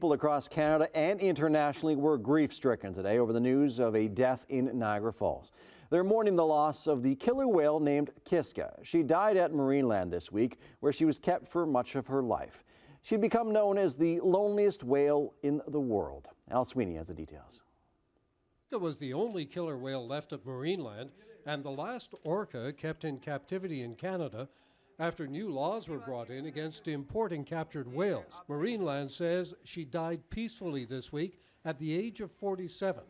people across Canada and internationally were grief-stricken today over the news of a death in Niagara Falls. They're mourning the loss of the killer whale named Kiska. She died at Marineland this week, where she was kept for much of her life. She'd become known as the loneliest whale in the world. Al Sweeney has the details. It was the only killer whale left at Marineland and the last orca kept in captivity in Canada after new laws were brought in against importing captured whales. Marineland says she died peacefully this week at the age of 47,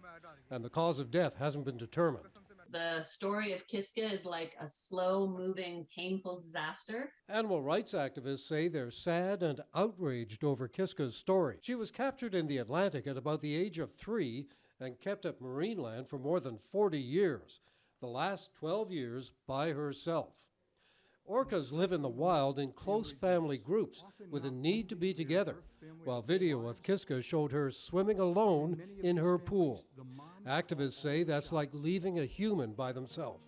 and the cause of death hasn't been determined. The story of Kiska is like a slow-moving, painful disaster. Animal rights activists say they're sad and outraged over Kiska's story. She was captured in the Atlantic at about the age of 3 and kept at Marineland for more than 40 years, the last 12 years by herself. Orcas live in the wild in close family groups with a need to be together, while video of Kiska showed her swimming alone in her pool. Activists say that's like leaving a human by themselves.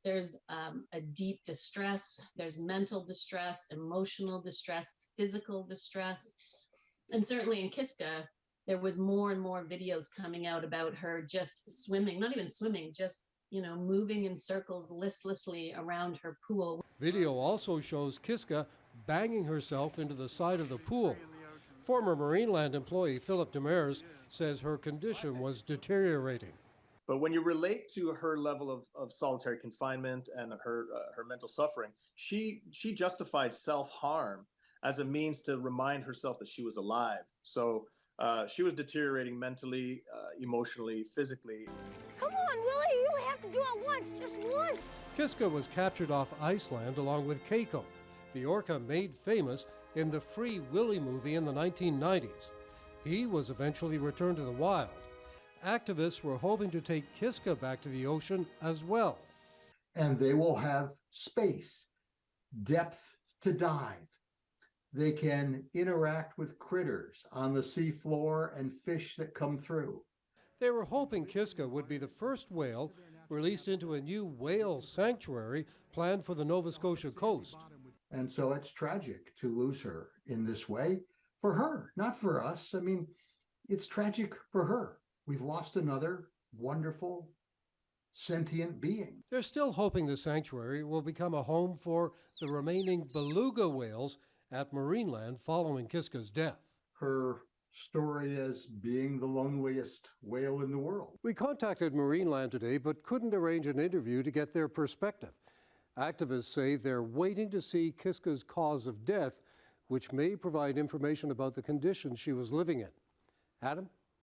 There's a deep distress, there's mental distress, emotional distress, physical distress. And certainly in Kiska, there was more and more videos coming out about her just swimming, not even swimming, just moving in circles listlessly around her pool. Video also shows Kiska banging herself into the side of the pool. Former Marineland employee DEMERS says her condition was deteriorating. But when you relate to her level of solitary confinement and her mental suffering, she justified self-harm as a means to remind herself that she was alive. So she was deteriorating mentally, emotionally, physically. Come on, Willie, you only have to do it once, just once. Kiska was captured off Iceland along with Keiko, the orca made famous in the Free Willy movie in the 1990s. He was eventually returned to the wild. Activists were hoping to take Kiska back to the ocean as well. And they will have space, depth to dive. They can interact with critters on the seafloor and fish that come through. They were hoping Kiska would be the first whale released into a new whale sanctuary planned for the Nova Scotia coast. And so it's tragic to lose her in this way, for her, not for us. I mean, it's tragic for her. We've lost another wonderful, sentient being. They're still hoping the sanctuary will become a home for the remaining beluga whales at Marineland following Kiska's death. Her story as being the loneliest whale in the world. We contacted Marineland today but couldn't arrange an interview to get their perspective. Activists say they're waiting to see Kiska's cause of death, which may provide information about the conditions she was living in. Adam?